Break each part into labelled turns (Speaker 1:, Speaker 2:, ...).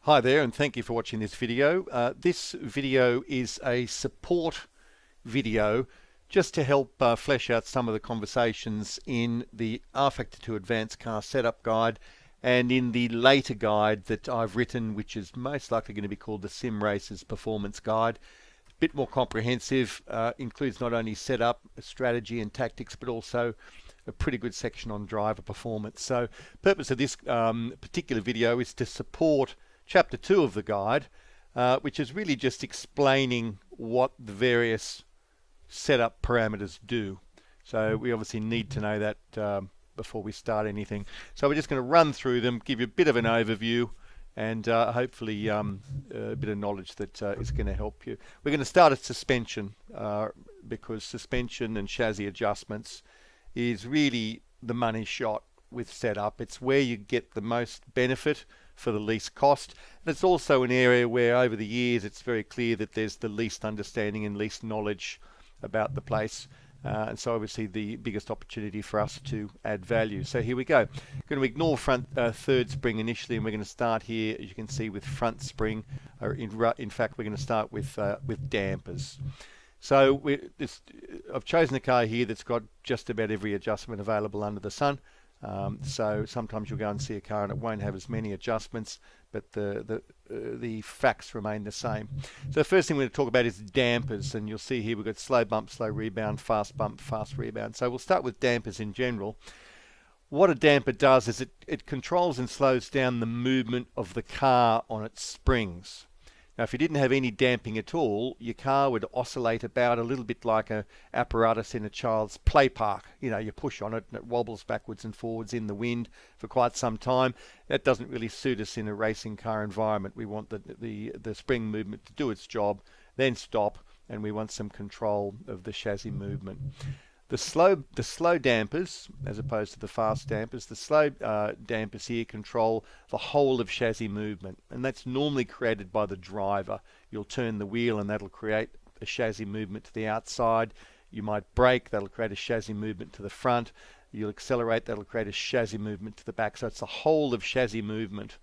Speaker 1: Hi there, and thank you for watching this video. This video is a support video just to help flesh out some of the conversations in the R-Factor 2 Advanced Car Setup Guide and in the later guide that I've written, which is most likely going to be called the Simracers Performance Guide. A bit more comprehensive, includes not only setup, strategy and tactics, but also a pretty good section on driver performance. So the purpose of this particular video is to support Chapter 2 of the guide, which is really just explaining what the various setup parameters do. So we obviously need to know that before we start anything. So we're just going to run through them, give you a bit of an overview, and hopefully a bit of knowledge that is going to help you. We're going to start at suspension because suspension and chassis adjustments is really the money shot with setup. It's where you get the most benefit for the least cost. And it's also an area where over the years it's very clear that there's the least understanding and least knowledge about the place. And so obviously the biggest opportunity for us to add value. So here we go. Going to ignore front third spring initially, and we're going to start here, as you can see, with front spring. In fact, we're going to start with dampers. So I've chosen a car here that's got just about every adjustment available under the sun. So sometimes you'll go and see a car and it won't have as many adjustments, but the facts remain the same. So the first thing we're going to talk about is dampers, and you'll see here we've got slow bump, slow rebound, fast bump, fast rebound. So we'll start with dampers in general. What a damper does is it controls and slows down the movement of the car on its springs. Now, if you didn't have any damping at all, your car would oscillate about a little bit like an apparatus in a child's play park. You know, you push on it and it wobbles backwards and forwards in the wind for quite some time. That doesn't really suit us in a racing car environment. We want the spring movement to do its job, then stop, and we want some control of the chassis movement. The slow dampers, as opposed to the fast dampers, the slow dampers here control the whole of chassis movement, and that's normally created by the driver. You'll turn the wheel and that'll create a chassis movement to the outside. You might brake, that'll create a chassis movement to the front. You'll accelerate, that'll create a chassis movement to the back. So it's the whole of chassis movement,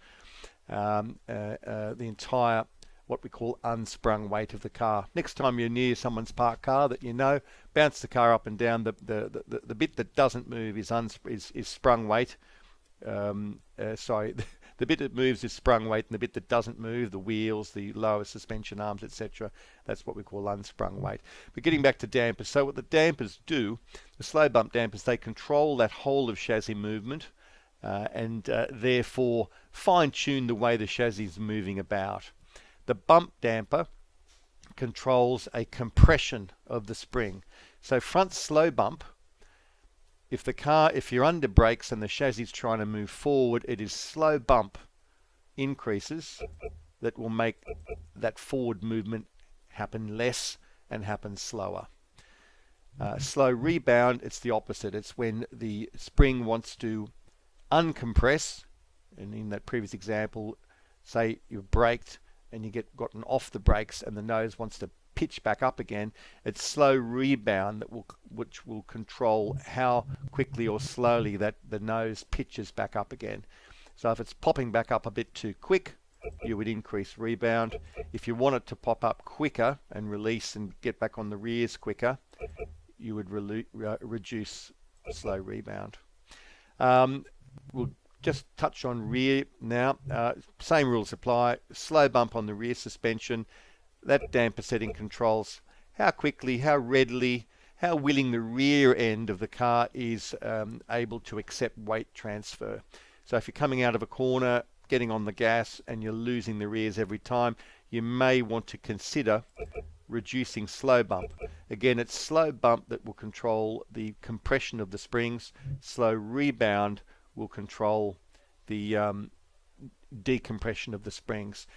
Speaker 1: the entire what we call unsprung weight of the car. Next time you're near someone's parked car that you know, bounce the car up and down. The bit that doesn't move is sprung weight. Sorry, the bit that moves is sprung weight, and the bit that doesn't move, the wheels, the lower suspension arms, etc., that's what we call unsprung weight. But getting back to dampers, so what the dampers do, the slow bump dampers, they control that whole of chassis movement and therefore fine-tune the way the chassis is moving about. The bump damper controls a compression of the spring. So front slow bump, if you're under brakes and the chassis is trying to move forward, it is slow bump increases that will make that forward movement happen less and happen slower. Slow rebound, it's the opposite. It's when the spring wants to uncompress, and in that previous example, say you've braked and you gotten off the brakes and the nose wants to pitch back up again, it's slow rebound which will control how quickly or slowly that the nose pitches back up again. So if it's popping back up a bit too quick, you would increase rebound. If you want it to pop up quicker and release and get back on the rears quicker, you would reduce slow rebound. We'll just touch on rear now. Same rules apply. Slow bump on the rear suspension. That damper setting controls how quickly, how readily, how willing the rear end of the car is able to accept weight transfer. So if you're coming out of a corner, getting on the gas, and you're losing the rears every time, you may want to consider reducing slow bump. Again, it's slow bump that will control the compression of the springs. Slow rebound will control the decompression of the springs.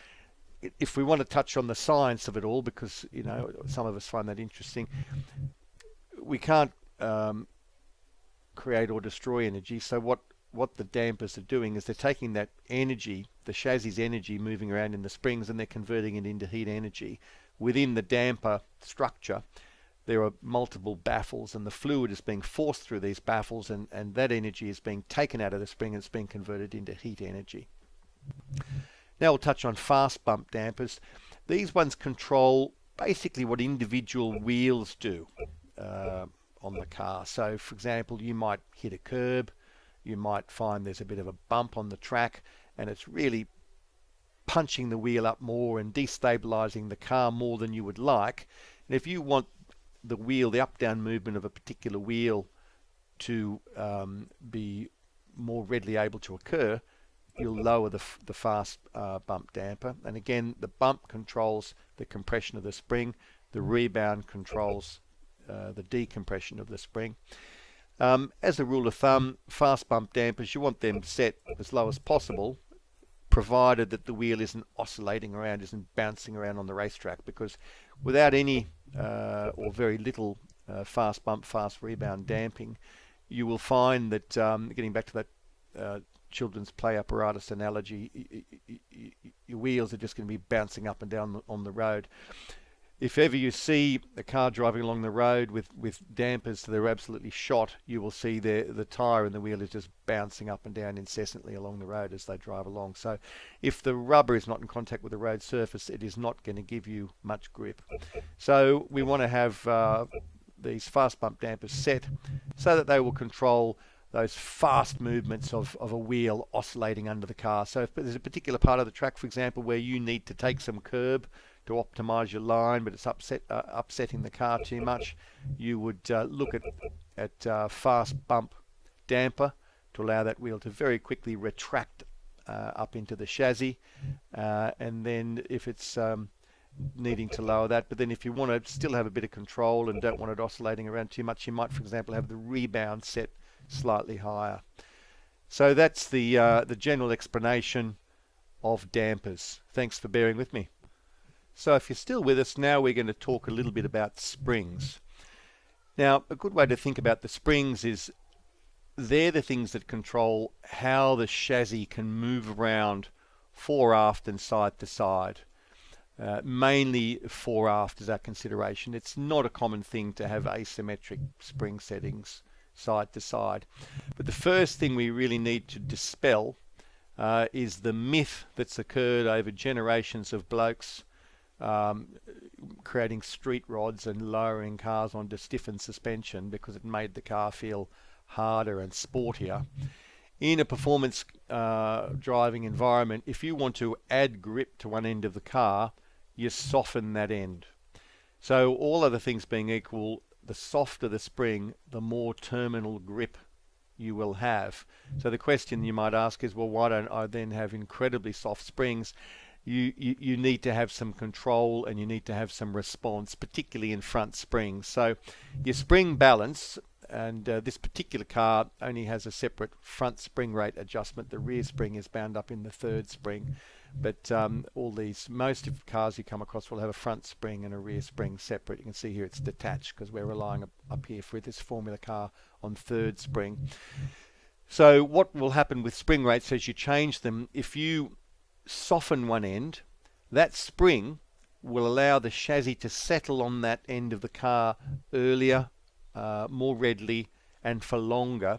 Speaker 1: If we want to touch on the science of it all, because you know some of us find that interesting, we can't create or destroy energy. So what the dampers are doing is they're taking that energy, the chassis energy moving around in the springs, and they're converting it into heat energy. Within the damper structure, there are multiple baffles, and the fluid is being forced through these baffles, and that energy is being taken out of the spring and it's being converted into heat energy. Now we'll touch on fast bump dampers. These ones control basically what individual wheels do on the car. So for example, you might hit a curb, you might find there's a bit of a bump on the track, and it's really punching the wheel up more and destabilizing the car more than you would like. And if you want the wheel, the up-down movement of a particular wheel to be more readily able to occur, you'll lower the fast bump damper. And again, the bump controls the compression of the spring, the rebound controls the decompression of the spring. As a rule of thumb, fast bump dampers, you want them set as low as possible, provided that the wheel isn't oscillating around, isn't bouncing around on the racetrack, because without any or very little fast bump, fast rebound damping, you will find that, getting back to that children's play apparatus analogy, your wheels are just going to be bouncing up and down on the road. If ever you see a car driving along the road with dampers that are absolutely shot, you will see the tyre and the wheel is just bouncing up and down incessantly along the road as they drive along. So if the rubber is not in contact with the road surface, it is not going to give you much grip. So we want to have these fast bump dampers set so that they will control those fast movements of a wheel oscillating under the car. So if there's a particular part of the track, for example, where you need to take some curb to optimize your line, but it's upsetting the car too much, you would look at fast bump damper to allow that wheel to very quickly retract up into the chassis, and then if it's needing to lower that, but then if you want to still have a bit of control and don't want it oscillating around too much, you might, for example, have the rebound set slightly higher. So that's the general explanation of dampers. Thanks for bearing with me. So if you're still with us, now we're going to talk a little bit about springs. Now, a good way to think about the springs is they're the things that control how the chassis can move around fore, aft and side to side. Mainly fore, aft is our consideration. It's not a common thing to have asymmetric spring settings side to side. But the first thing we really need to dispel is the myth that's occurred over generations of blokes creating street rods and lowering cars onto stiffened suspension because it made the car feel harder and sportier. In a performance driving environment, if you want to add grip to one end of the car, you soften that end. So all other things being equal, the softer the spring, the more terminal grip you will have. So the question you might ask is, well, why don't I then have incredibly soft springs? You need to have some control and you need to have some response, particularly in front springs. So your spring balance, and this particular car only has a separate front spring rate adjustment. The rear spring is bound up in the third spring. But most of the cars you come across will have a front spring and a rear spring separate. You can see here it's detached because we're relying up here for this formula car on third spring. So what will happen with spring rates as you change them, if you soften one end, that spring will allow the chassis to settle on that end of the car earlier, more readily and for longer.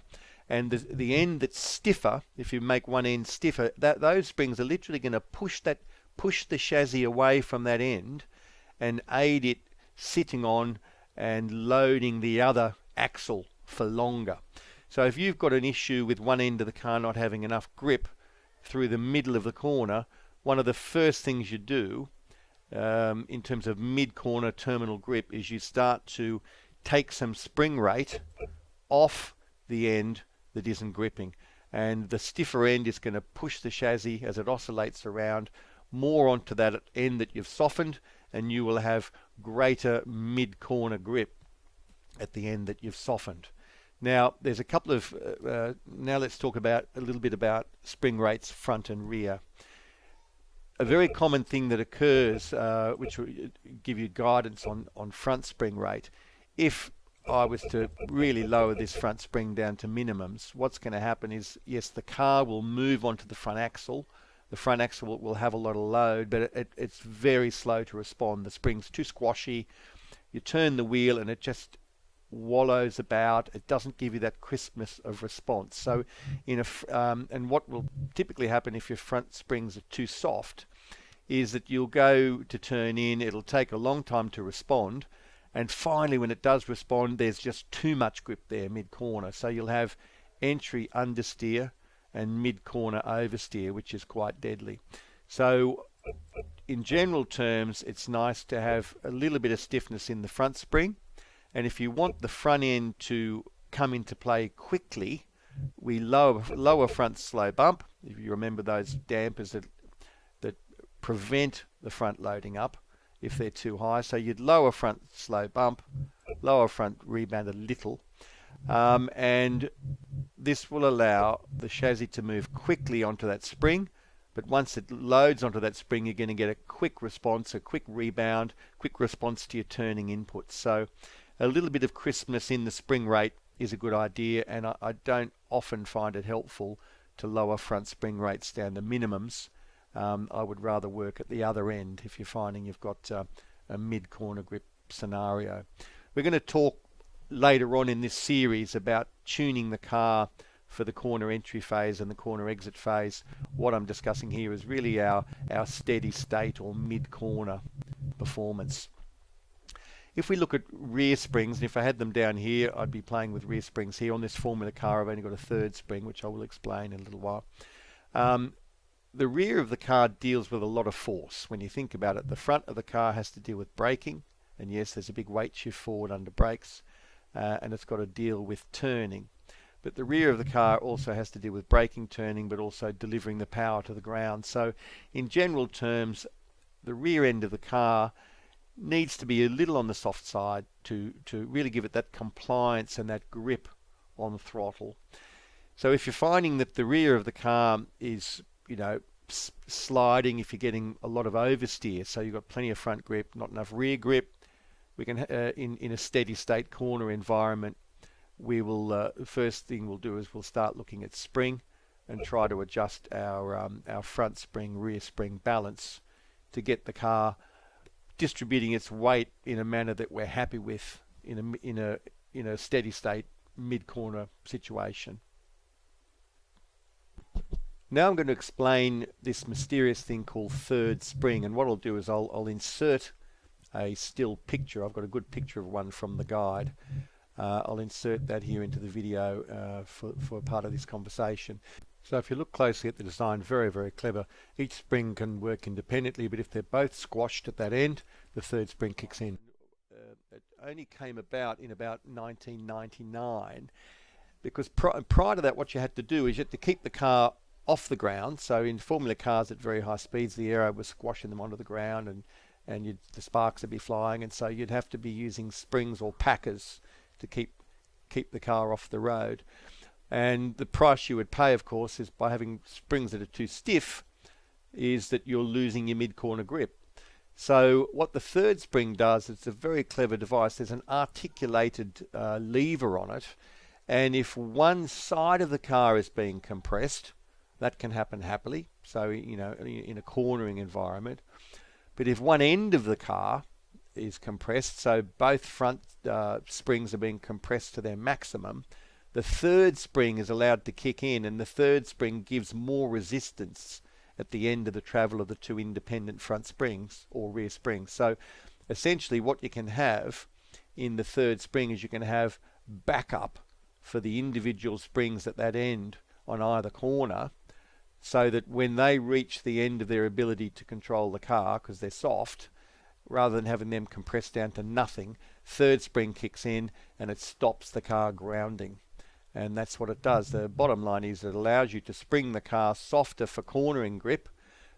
Speaker 1: And the end that's stiffer, if you make one end stiffer, those springs are literally going to push the chassis away from that end and aid it sitting on and loading the other axle for longer. So if you've got an issue with one end of the car not having enough grip through the middle of the corner, one of the first things you do in terms of mid-corner terminal grip is you start to take some spring rate off the end that isn't gripping, and the stiffer end is going to push the chassis as it oscillates around more onto that end that you've softened, and you will have greater mid-corner grip at the end that you've softened. Now there's a couple of now let's talk about a little bit about spring rates front and rear. A very common thing that occurs, which will give you guidance on front spring rate, if I was to really lower this front spring down to minimums, what's going to happen is, yes, the car will move onto the front axle. The front axle will have a lot of load, but it's very slow to respond. The spring's too squashy. You turn the wheel and it just wallows about. It doesn't give you that crispness of response. So and what will typically happen if your front springs are too soft is that you'll go to turn in, it'll take a long time to respond, and finally when it does respond, there's just too much grip there mid-corner. So you'll have entry understeer and mid-corner oversteer, which is quite deadly. So in general terms, it's nice to have a little bit of stiffness in the front spring. And if you want the front end to come into play quickly, we lower front slow bump. If you remember those dampers that prevent the front loading up if they're too high. So you'd lower front slow bump, lower front rebound a little. And this will allow the chassis to move quickly onto that spring. But once it loads onto that spring, you're going to get a quick response, a quick rebound, quick response to your turning inputs. So a little bit of crispness in the spring rate is a good idea, and I don't often find it helpful to lower front spring rates down to minimums. I would rather work at the other end if you're finding you've got a mid-corner grip scenario. We're going to talk later on in this series about tuning the car for the corner entry phase and the corner exit phase. What I'm discussing here is really our steady state or mid-corner performance. If we look at rear springs, and if I had them down here, I'd be playing with rear springs here. On this Formula car, I've only got a third spring, which I will explain in a little while. The rear of the car deals with a lot of force. When you think about it, the front of the car has to deal with braking, and yes, there's a big weight shift forward under brakes, and it's got to deal with turning. But the rear of the car also has to deal with braking, turning, but also delivering the power to the ground. So in general terms, the rear end of the car needs to be a little on the soft side to really give it that compliance and that grip on the throttle. So if you're finding that the rear of the car is, sliding, if you're getting a lot of oversteer, so you've got plenty of front grip, not enough rear grip, we can in a steady state corner environment, we will first thing we'll do is we'll start looking at spring and try to adjust our front spring rear spring balance to get the car distributing its weight in a manner that we're happy with in a steady state mid corner situation. Now I'm going to explain this mysterious thing called third spring, and what I'll do is I'll insert a still picture. I've got a good picture of one from the guide. I'll insert that here into the video for part of this conversation. So if you look closely at the design, very, very clever. Each spring can work independently, but if they're both squashed at that end, the third spring kicks in. It only came about in about 1999, because prior to that, what you had to do is you had to keep the car off the ground. So in Formula cars at very high speeds, the Aero was squashing them onto the ground, and the sparks would be flying, and so you'd have to be using springs or packers to keep the car off the road. And the price you would pay, of course, is by having springs that are too stiff, is that you're losing your mid-corner grip. So what the third spring does, it's a very clever device. There's an articulated lever on it, and if one side of the car is being compressed, that can happen happily, so in a cornering environment. But if one end of the car is compressed, so both front springs are being compressed to their maximum, the third spring is allowed to kick in, and the third spring gives more resistance at the end of the travel of the two independent front springs or rear springs. So essentially what you can have in the third spring is you can have backup for the individual springs at that end on either corner, so that when they reach the end of their ability to control the car, because they're soft, rather than having them compressed down to nothing, third spring kicks in and it stops the car grounding. And that's what it does. The bottom line is it allows you to spring the car softer for cornering grip,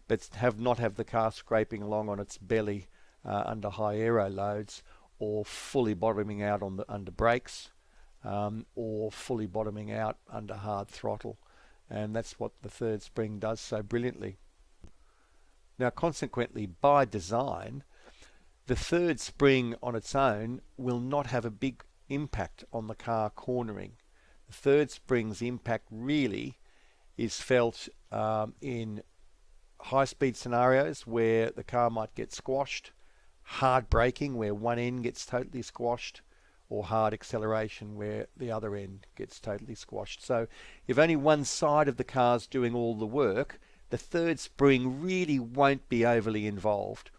Speaker 1: but not have the car scraping along on its belly under high aero loads, or fully bottoming out under brakes, or fully bottoming out under hard throttle. And that's what the third spring does so brilliantly. Now, consequently, by design, the third spring on its own will not have a big impact on the car cornering. The third spring's impact really is felt in high-speed scenarios where the car might get squashed, hard braking where one end gets totally squashed, or hard acceleration where the other end gets totally squashed. So if only one side of the car's doing all the work, the third spring really won't be overly involved.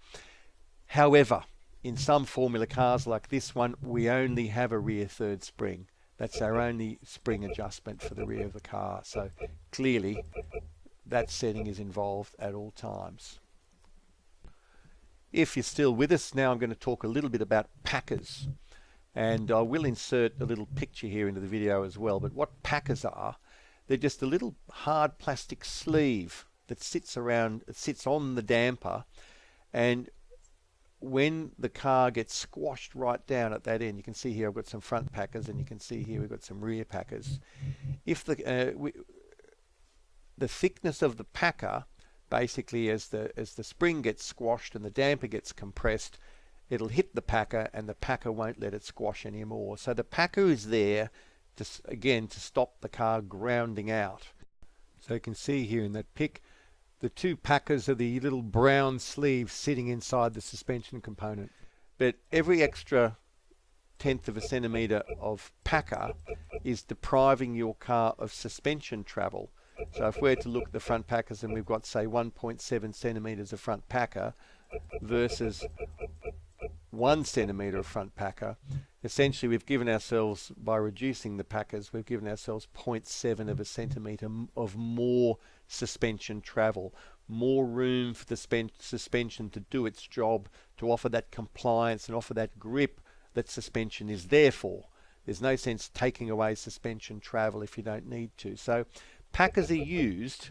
Speaker 1: However, in some formula cars like this one, we only have a rear third spring. That's our only spring adjustment for the rear of the car. So clearly that setting is involved at all times. If you're still with us, now I'm going to talk a little bit about packers. And I will insert a little picture here into the video as well. But what packers are, they're just a little hard plastic sleeve that sits on the damper, and when the car gets squashed right down at that end, you can see here I've got some front packers, and you can see here we've got some rear packers. If the thickness of the packer, basically as the spring gets squashed and the damper gets compressed, it'll hit the packer and the packer won't let it squash anymore. So the packer is there to stop the car grounding out. So you can see here in that pic, the two packers are the little brown sleeves sitting inside the suspension component. But every extra 1/10 of a centimetre of packer is depriving your car of suspension travel. So if we're to look at the front packers and we've got, say, 1.7 centimetres of front packer versus 1 centimetre of front packer, essentially we've given ourselves, by reducing the packers, we've given ourselves 0.7 of a centimetre of more suspension travel, more room for the suspension to do its job, to offer that compliance and offer that grip that suspension is there for. There's no sense taking away suspension travel if you don't need to. So packers are used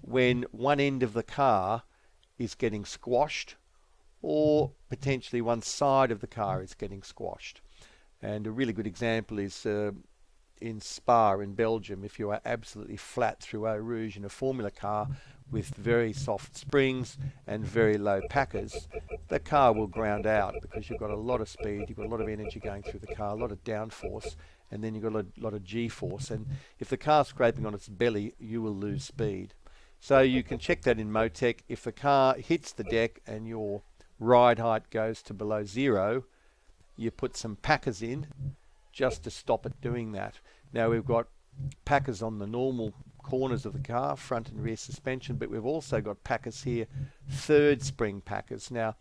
Speaker 1: when one end of the car is getting squashed, or potentially one side of the car is getting squashed. And a really good example is in Spa in Belgium. If you are absolutely flat through Eau Rouge in a formula car with very soft springs and very low packers, the car will ground out because you've got a lot of speed, you've got a lot of energy going through the car, a lot of downforce, and then you've got a lot of G-force. And if the car's scraping on its belly, you will lose speed. So you can check that in Motec. If the car hits the deck and your ride height goes to below 0, you put some packers in just to stop it doing that. Now we've got packers on the normal corners of the car, front and rear suspension, but we've also got packers here, third spring packers. Now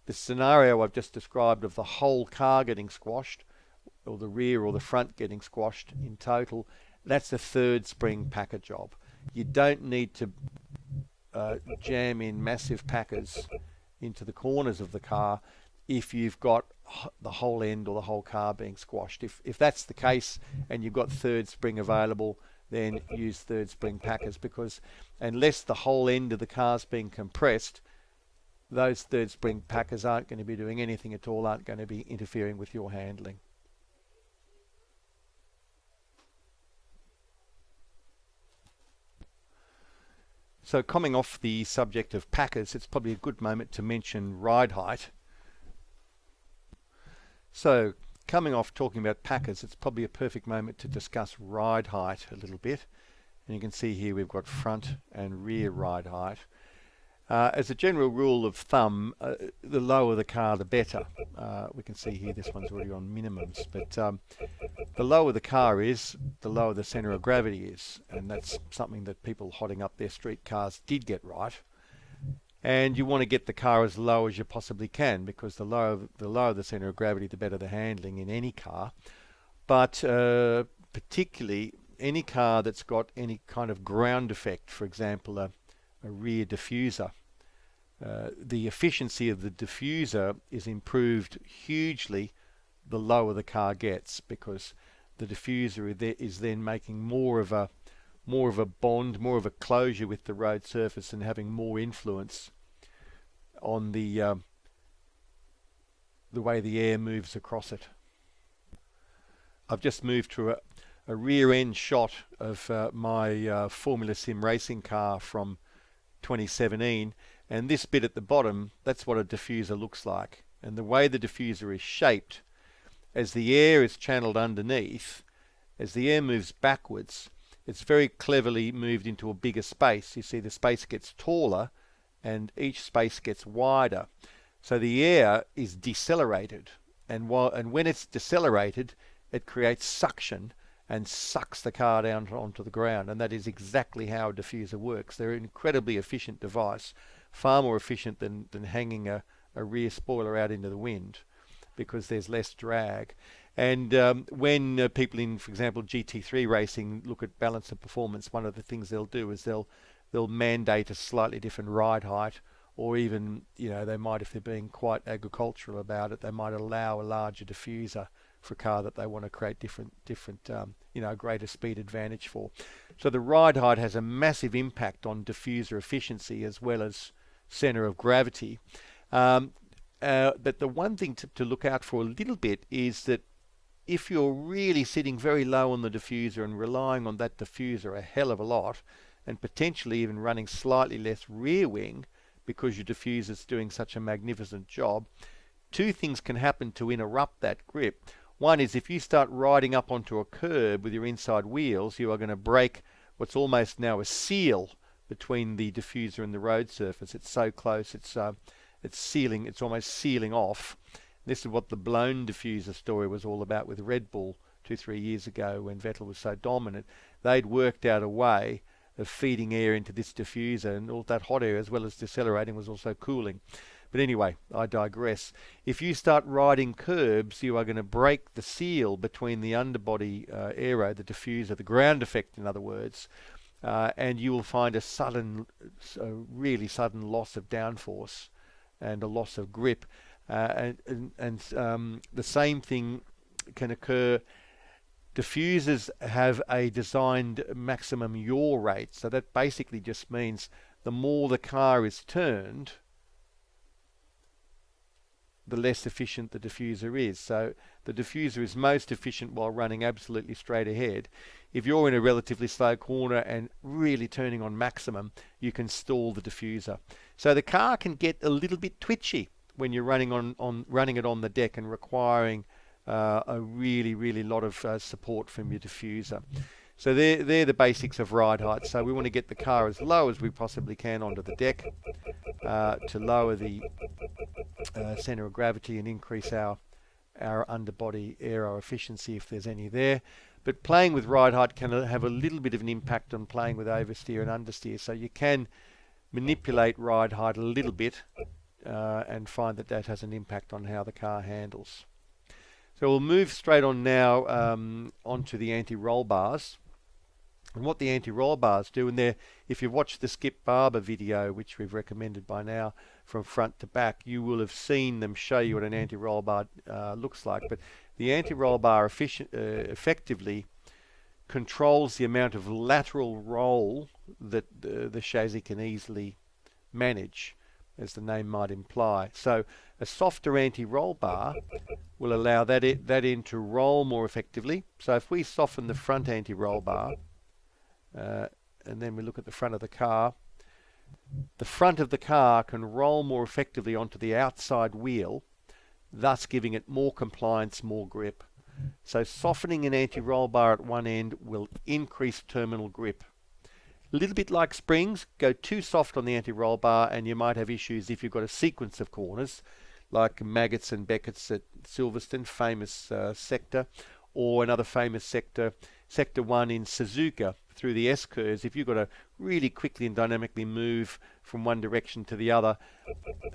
Speaker 1: the scenario I've just described of the whole car getting squashed, or the rear or the front getting squashed in total, that's a third spring packer job. You don't need to jam in massive packers into the corners of the car if you've got the whole end or the whole car being squashed. If that's the case and you've got third spring available, then use third spring packers, because unless the whole end of the car's being compressed, those third spring packers aren't going to be doing anything at all, aren't going to be interfering with your handling. So coming off the subject of packers, it's probably a good moment to mention ride height. So coming off talking about packers, it's probably a perfect moment to discuss ride height a little bit. And you can see here we've got front and rear ride height. As a general rule of thumb, the lower the car, the better. We can see here this one's already on minimums, but the lower the car is, the lower the centre of gravity is, and that's something that people hotting up their street cars did get right. And you want to get the car as low as you possibly can, because the lower the centre of gravity, the better the handling in any car. But particularly any car that's got any kind of ground effect, for example, a rear diffuser. The efficiency of the diffuser is improved hugely the lower the car gets, because the diffuser is then making more of a bond, more of a closure with the road surface, and having more influence on the way the air moves across it. I've just moved to a rear end shot of my Formula Sim racing car from 2017, and this bit at the bottom, that's what a diffuser looks like. And the way the diffuser is shaped, as the air is channeled underneath, as the air moves backwards, it's very cleverly moved into a bigger space. You see the space gets taller and each space gets wider. So the air is decelerated, and when it's decelerated, it creates suction and sucks the car down onto the ground, and that is exactly how a diffuser works. They're an incredibly efficient device, far more efficient than hanging a rear spoiler out into the wind, because there's less drag. And when people in, for example, GT3 racing look at balance and performance, one of the things they'll do is they'll mandate a slightly different ride height, or even, they might, if they're being quite agricultural about it, they might allow a larger diffuser for a car that they want to create different greater speed advantage for. So the ride height has a massive impact on diffuser efficiency as well as center of gravity. But the one thing to look out for a little bit is that if you're really sitting very low on the diffuser and relying on that diffuser a hell of a lot, and potentially even running slightly less rear wing because your diffuser's doing such a magnificent job, two things can happen to interrupt that grip. One is, if you start riding up onto a curb with your inside wheels, you are going to break what's almost now a seal between the diffuser and the road surface. It's so close, it's almost sealing off. This is what the blown diffuser story was all about with Red Bull 2-3 years ago when Vettel was so dominant. They'd worked out a way of feeding air into this diffuser, and all that hot air, as well as decelerating, was also cooling. But anyway, I digress. If you start riding curbs, you are going to break the seal between the underbody aero, the diffuser, the ground effect, in other words, and you will find a really sudden loss of downforce and a loss of grip. And the same thing can occur. Diffusers have a designed maximum yaw rate, so that basically just means the more the car is turned, the less efficient the diffuser is. So the diffuser is most efficient while running absolutely straight ahead. If you're in a relatively slow corner and really turning on maximum, you can stall the diffuser. So the car can get a little bit twitchy when you're running it on the deck and requiring a really lot of support from your diffuser. So they're the basics of ride height. So we want to get the car as low as we possibly can onto the deck to lower the center of gravity and increase our underbody aero efficiency if there's any there. But playing with ride height can have a little bit of an impact on playing with oversteer and understeer. So you can manipulate ride height a little bit and find that has an impact on how the car handles. So we'll move straight on now onto the anti-roll bars. And what the anti-roll bars do, and if you've watched the Skip Barber video, which we've recommended by now, from front to back, you will have seen them show you what an anti-roll bar looks like. But the anti-roll bar effectively controls the amount of lateral roll that the chassis can easily manage, as the name might imply. So a softer anti-roll bar will allow that end to roll more effectively. So if we soften the front anti-roll bar, and then we look at the front of the car can roll more effectively onto the outside wheel, thus giving it more compliance, more grip. So softening an anti-roll bar at one end will increase terminal grip. A little bit like springs, go too soft on the anti-roll bar and you might have issues if you've got a sequence of corners, like Maggots and Beckett's at Silverstone, famous sector, or another famous sector, Sector 1 in Suzuka, through the S-curves. If you've got to really quickly and dynamically move from one direction to the other,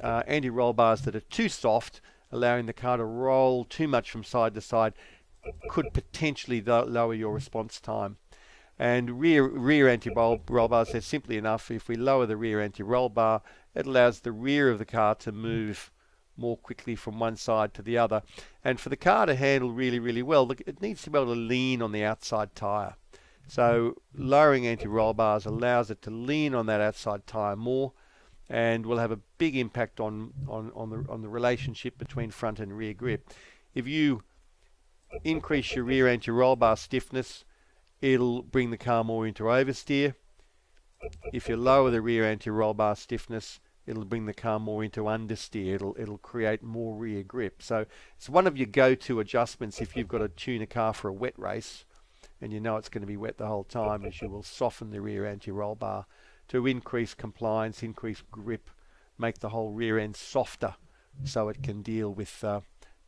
Speaker 1: anti-roll bars that are too soft, allowing the car to roll too much from side to side, could potentially lower your response time. And rear anti-roll bars, they're simply enough. If we lower the rear anti-roll bar, it allows the rear of the car to move more quickly from one side to the other. And for the car to handle really well, it needs to be able to lean on the outside tyre. So lowering anti-roll bars allows it to lean on that outside tyre more, and will have a big impact on the relationship between front and rear grip. If you increase your rear anti-roll bar stiffness, it'll bring the car more into oversteer. If you lower the rear anti-roll bar stiffness, it'll bring the car more into understeer. It'll create more rear grip. So it's one of your go-to adjustments if you've got to tune a car for a wet race and you know it's going to be wet the whole time, is you will soften the rear anti-roll bar to increase compliance, increase grip, make the whole rear end softer so it can deal with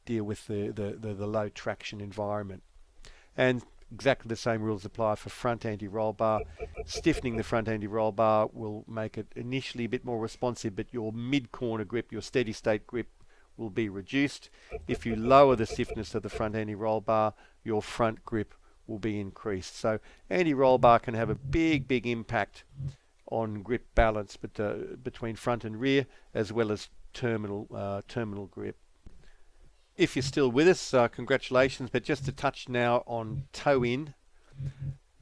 Speaker 1: deal with the low traction environment. And exactly the same rules apply for front anti-roll bar. Stiffening the front anti-roll bar will make it initially a bit more responsive, but your mid-corner grip, your steady state grip, will be reduced. If you lower the stiffness of the front anti-roll bar, your front grip will be increased. So anti-roll bar can have a big impact on grip balance between front and rear, as well as terminal grip. If you're still with us, congratulations, but just to touch now on toe in.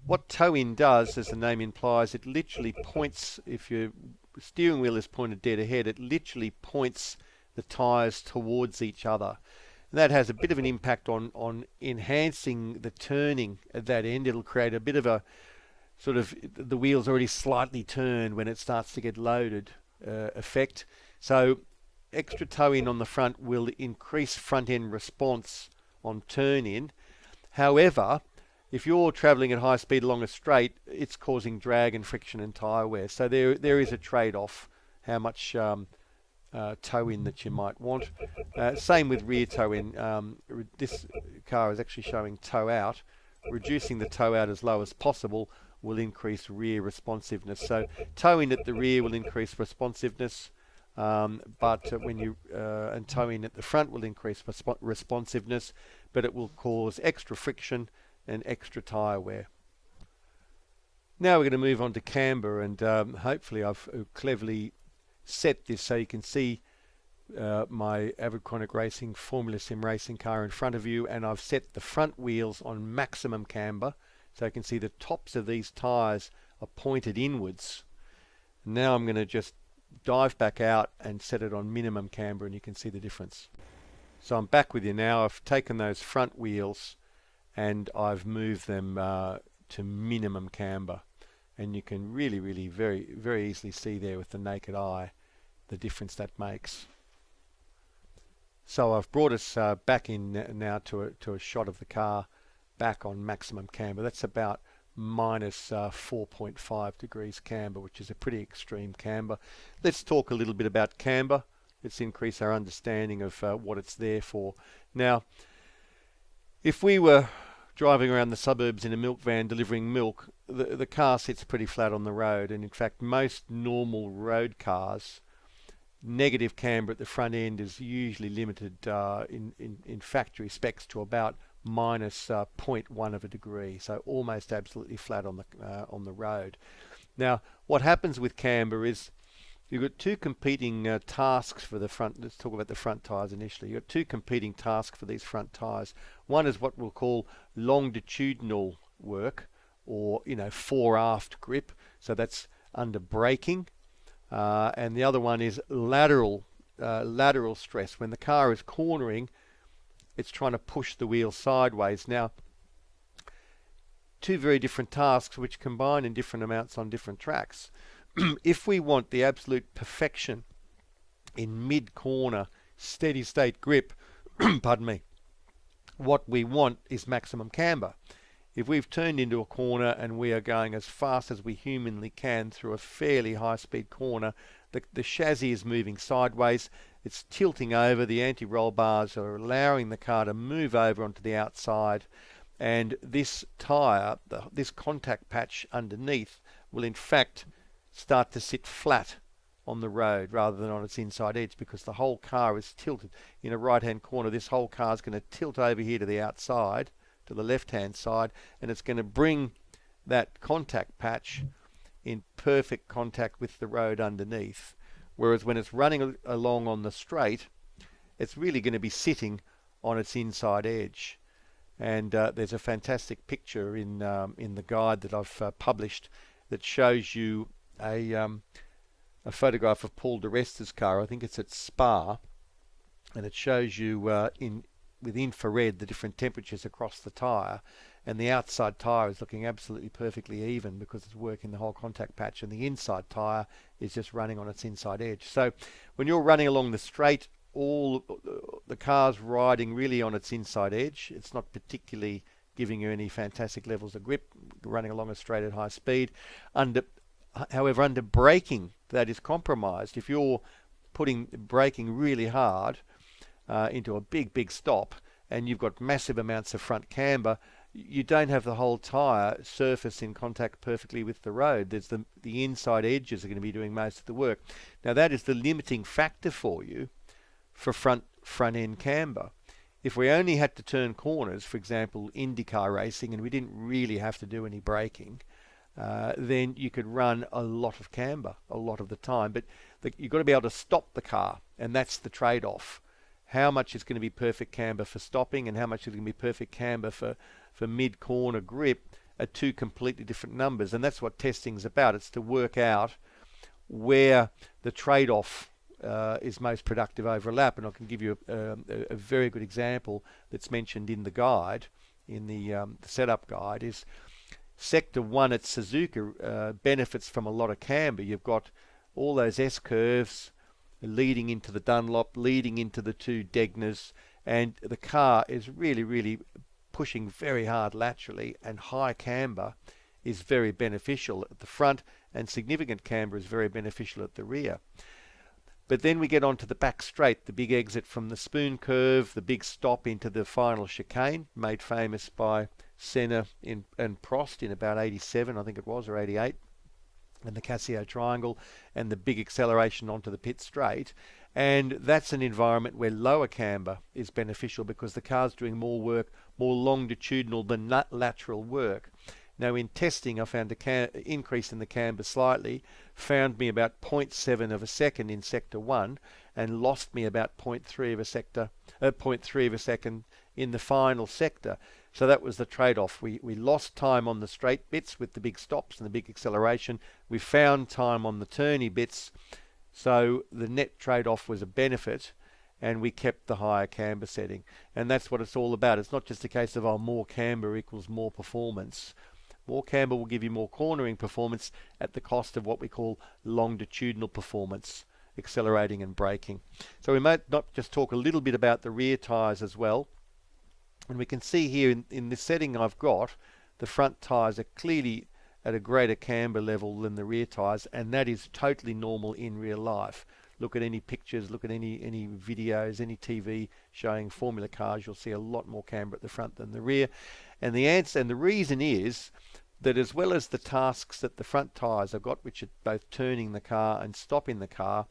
Speaker 1: What toe in does, as the name implies, it literally points, if your steering wheel is pointed dead ahead, it literally points the tyres towards each other. And that has a bit of an impact on enhancing the turning at that end. It'll create a bit of a sort of the wheel's already slightly turned when it starts to get loaded effect. So extra toe in on the front will increase front end response on turn in. However, if you're traveling at high speed along a straight, it's causing drag and friction and tyre wear. So there is a trade-off how much toe in that you might want. Same with rear toe in. This car is actually showing toe out. Reducing the toe out as low as possible will increase rear responsiveness. So toe in at the rear will increase responsiveness, but when you and toe in at the front will increase responsiveness, but it will cause extra friction and extra tyre wear. Now we're going to move on to camber, and hopefully I've cleverly set this so you can see my Avid Chronic Racing Formula Sim racing car in front of you, and I've set the front wheels on maximum camber so you can see the tops of these tyres are pointed inwards. Now I'm going to just dive back out and set it on minimum camber, and you can see the difference. So I'm back with you now. I've taken those front wheels and I've moved them to minimum camber, and you can really very easily see there with the naked eye the difference that makes. So I've brought us back in now to a shot of the car back on maximum camber. That's about minus 4.5 degrees camber, which is a pretty extreme camber. Let's talk a little bit about camber. Let's increase our understanding of what it's there for. Now, if we were driving around the suburbs in a milk van delivering milk, the car sits pretty flat on the road, and in fact most normal road cars, negative camber at the front end is usually limited in factory specs to about minus 0.1 of a degree, so almost absolutely flat on the road. Now what happens with camber is you've got two competing tasks for the front. Let's talk about the front tyres initially. You've got two competing tasks for these front tyres. One is what we'll call longitudinal work, or fore aft grip, so that's under braking, and the other one is lateral stress. When the car is cornering, it's trying to push the wheel sideways. Now, two very different tasks which combine in different amounts on different tracks. If we want the absolute perfection in mid-corner steady state grip, pardon me, what we want is maximum camber. If we've turned into a corner and we are going as fast as we humanly can through a fairly high-speed corner, the chassis is moving sideways, it's tilting over, the anti-roll bars are allowing the car to move over onto the outside, and this tyre, this contact patch underneath, will in fact start to sit flat on the road rather than on its inside edge, because the whole car is tilted. In a right-hand corner, this whole car is going to tilt over here to the outside, to the left-hand side, and it's going to bring that contact patch in perfect contact with the road underneath. Whereas when it's running along on the straight, it's really going to be sitting on its inside edge. And there's a fantastic picture in the guide that I've published that shows you a photograph of Paul di Resta's car. I think it's at Spa, and it shows you with infrared the different temperatures across the tyre, and the outside tyre is looking absolutely perfectly even because it's working the whole contact patch, and the inside tyre is just running on its inside edge. So when you're running along the straight, all the car's riding really on its inside edge. It's not particularly giving you any fantastic levels of grip running along a straight at high speed. However, under braking, that is compromised. If you're putting braking really hard, into a big stop, and you've got massive amounts of front camber, you don't have the whole tyre surface in contact perfectly with the road. There's the inside edges are going to be doing most of the work. Now that is the limiting factor for you for front end camber. If we only had to turn corners, for example, IndyCar racing, and we didn't really have to do any braking, then you could run a lot of camber a lot of the time. But you've got to be able to stop the car, and that's the trade-off. How much is going to be perfect camber for stopping and how much is going to be perfect camber for mid-corner grip are two completely different numbers. And that's what testing's about. It's to work out where the trade-off is most productive over a lap. And I can give you a very good example that's mentioned in the guide, in the setup guide, is Sector 1 at Suzuka benefits from a lot of camber. You've got all those S-curves leading into the Dunlop, leading into the two Degners, and the car is really pushing very hard laterally, and high camber is very beneficial at the front, and significant camber is very beneficial at the rear. But then we get onto the back straight, the big exit from the spoon curve, the big stop into the final chicane, made famous by Senna and Prost in about 87, I think it was, or 88. And the Casio triangle, and the big acceleration onto the pit straight. And that's an environment where lower camber is beneficial because the car's doing more work, more longitudinal than lateral work. Now in testing, I found an increase in the camber slightly, found me about 0.7 of a second in Sector 1, and lost me about 0.3 of a second in the final sector. So that was the trade-off. We lost time on the straight bits with the big stops and the big acceleration. We found time on the turny bits. So the net trade-off was a benefit, and we kept the higher camber setting. And that's what it's all about. It's not just a case of, oh, more camber equals more performance. More camber will give you more cornering performance at the cost of what we call longitudinal performance, accelerating and braking. So we might not just talk a little bit about the rear tyres as well. And we can see here in this setting I've got, the front tyres are clearly at a greater camber level than the rear tyres, and that is totally normal in real life. Look at any pictures, look at any videos, any TV showing Formula cars, you'll see a lot more camber at the front than the rear. And the answer and the reason is that as well as the tasks that the front tyres have got, which are both turning the car and stopping the car,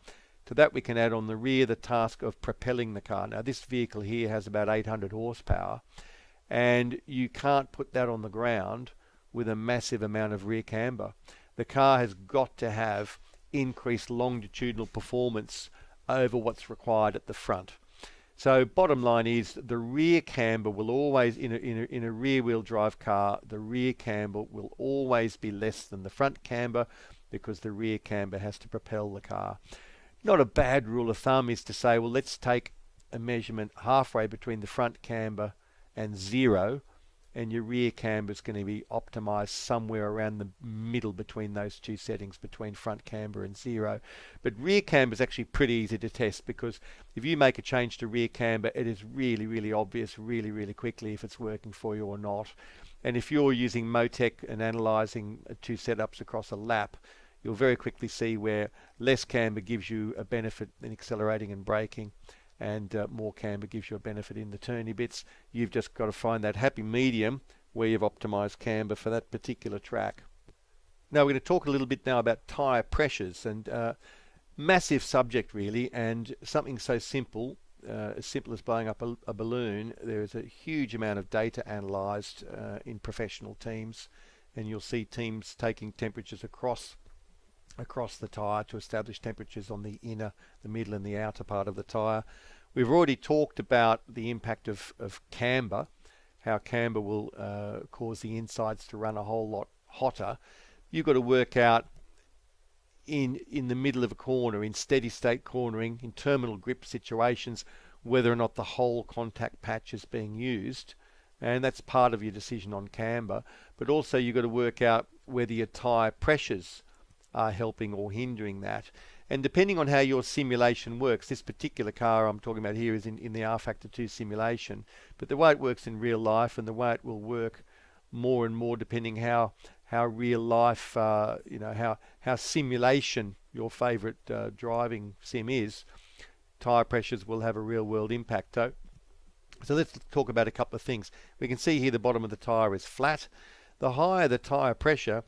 Speaker 1: to that we can add on the rear the task of propelling the car. Now this vehicle here has about 800 horsepower, and you can't put that on the ground with a massive amount of rear camber. The car has got to have increased longitudinal performance over what's required at the front. So bottom line is the rear camber will always, in a rear wheel drive car, the rear camber will always be less than the front camber because the rear camber has to propel the car. Not a bad rule of thumb is to say, well, let's take a measurement halfway between the front camber and 0, and your rear camber is going to be optimized somewhere around the middle between those two settings, between front camber and 0. But rear camber is actually pretty easy to test, because if you make a change to rear camber, it is really obvious really quickly if it's working for you or not. And if you're using Motec and analyzing two setups across a lap, you'll very quickly see where less camber gives you a benefit in accelerating and braking, and more camber gives you a benefit in the turny bits. You've just got to find that happy medium where you've optimized camber for that particular track. Now we're going to talk a little bit now about tyre pressures, and massive subject really, and something so simple as blowing up a balloon. There is a huge amount of data analyzed in professional teams, and you'll see teams taking temperatures across the tyre to establish temperatures on the inner, the middle and the outer part of the tyre. We've already talked about the impact of camber, how camber will cause the insides to run a whole lot hotter. You've got to work out in the middle of a corner, in steady state cornering, in terminal grip situations, whether or not the whole contact patch is being used. And that's part of your decision on camber. But also you've got to work out whether your tyre pressures are helping or hindering that. And depending on how your simulation works, this particular car I'm talking about here is in the R Factor 2 simulation, but the way it works in real life and the way it will work more and more depending how real life, how simulation your favorite driving sim is, tyre pressures will have a real world impact. So let's talk about a couple of things. We can see here the bottom of the tyre is flat. The higher the tyre pressure,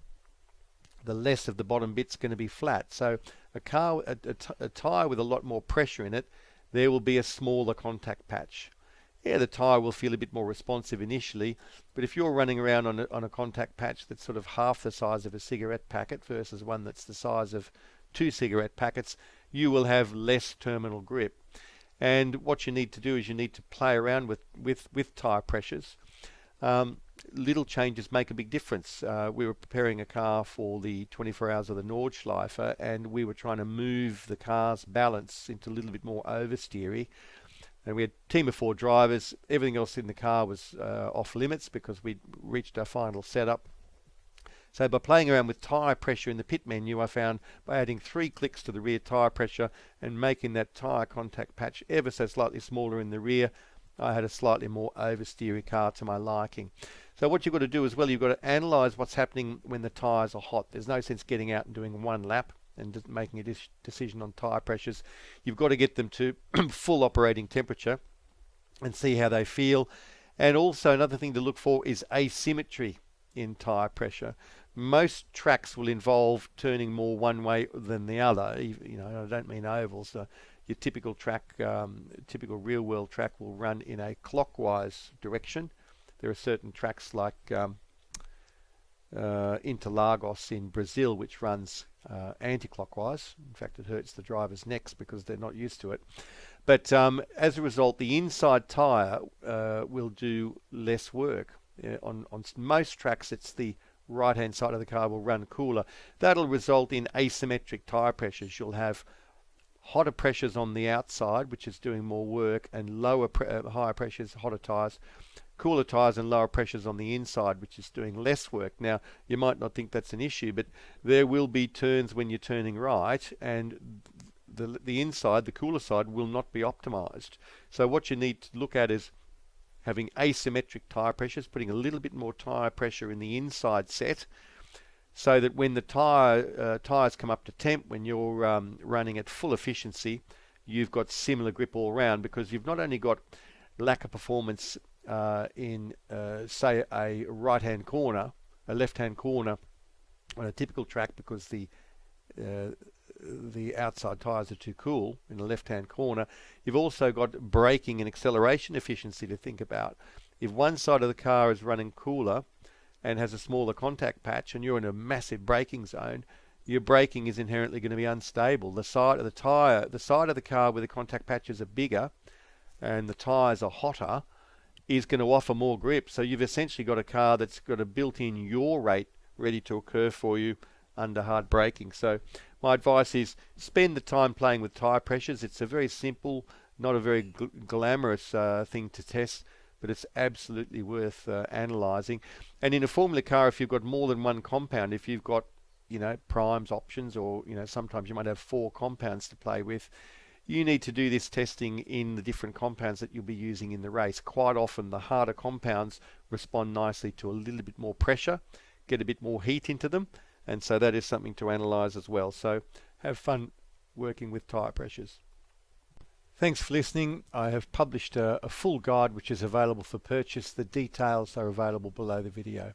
Speaker 1: the less of the bottom bit's going to be flat. So a tyre with a lot more pressure in it, there will be a smaller contact patch. Yeah, the tyre will feel a bit more responsive initially, but if you're running around on a contact patch that's sort of half the size of a cigarette packet versus one that's the size of 2 cigarette packets, you will have less terminal grip. And what you need to do is you need to play around with tyre pressures. Little changes make a big difference. We were preparing a car for the 24 Hours of the Nordschleife, and we were trying to move the car's balance into a little bit more oversteery. And we had a team of 4 drivers. Everything else in the car was off limits because we'd reached our final setup. So by playing around with tyre pressure in the pit menu, I found by adding 3 clicks to the rear tyre pressure and making that tyre contact patch ever so slightly smaller in the rear, I had a slightly more oversteery car to my liking. So what you've got to do as well, you've got to analyse what's happening when the tyres are hot. There's no sense getting out and doing 1 lap and just making a decision on tyre pressures. You've got to get them to full operating temperature and see how they feel. And also another thing to look for is asymmetry in tyre pressure. Most tracks will involve turning more one way than the other. You know, I don't mean ovals. Your typical track, typical real world track will run in a clockwise direction. There are certain tracks like Interlagos in Brazil, which runs anti-clockwise. In fact, it hurts the drivers' necks because they're not used to it. But as a result, the inside tyre will do less work. On most tracks, it's the right-hand side of the car will run cooler. That'll result in asymmetric tyre pressures. You'll have hotter pressures on the outside, which is doing more work, and higher pressures, hotter tyres, cooler tyres and lower pressures on the inside, which is doing less work. Now, you might not think that's an issue, but there will be turns when you're turning right, and the inside, the cooler side, will not be optimized. So what you need to look at is having asymmetric tyre pressures, putting a little bit more tyre pressure in the inside set, so that when the tyres come up to temp, when you're running at full efficiency, you've got similar grip all around, because you've not only got lack of performance in, say, a right-hand corner, a left-hand corner on a typical track because the outside tyres are too cool in the left-hand corner. You've also got braking and acceleration efficiency to think about. If one side of the car is running cooler and has a smaller contact patch and you're in a massive braking zone, your braking is inherently going to be unstable. The side of the car where the contact patches are bigger and the tyres are hotter is going to offer more grip. So you've essentially got a car that's got a built-in yaw rate ready to occur for you under hard braking. So my advice is spend the time playing with tyre pressures. It's a very simple, not a very glamorous thing to test, but it's absolutely worth analysing. And in a Formula car, if you've got more than one compound, if you've got, you know, primes, options, or, you know, sometimes you might have 4 compounds to play with, you need to do this testing in the different compounds that you'll be using in the race. Quite often the harder compounds respond nicely to a little bit more pressure, get a bit more heat into them, and so that is something to analyse as well. So have fun working with tyre pressures. Thanks for listening. I have published a full guide which is available for purchase. The details are available below the video.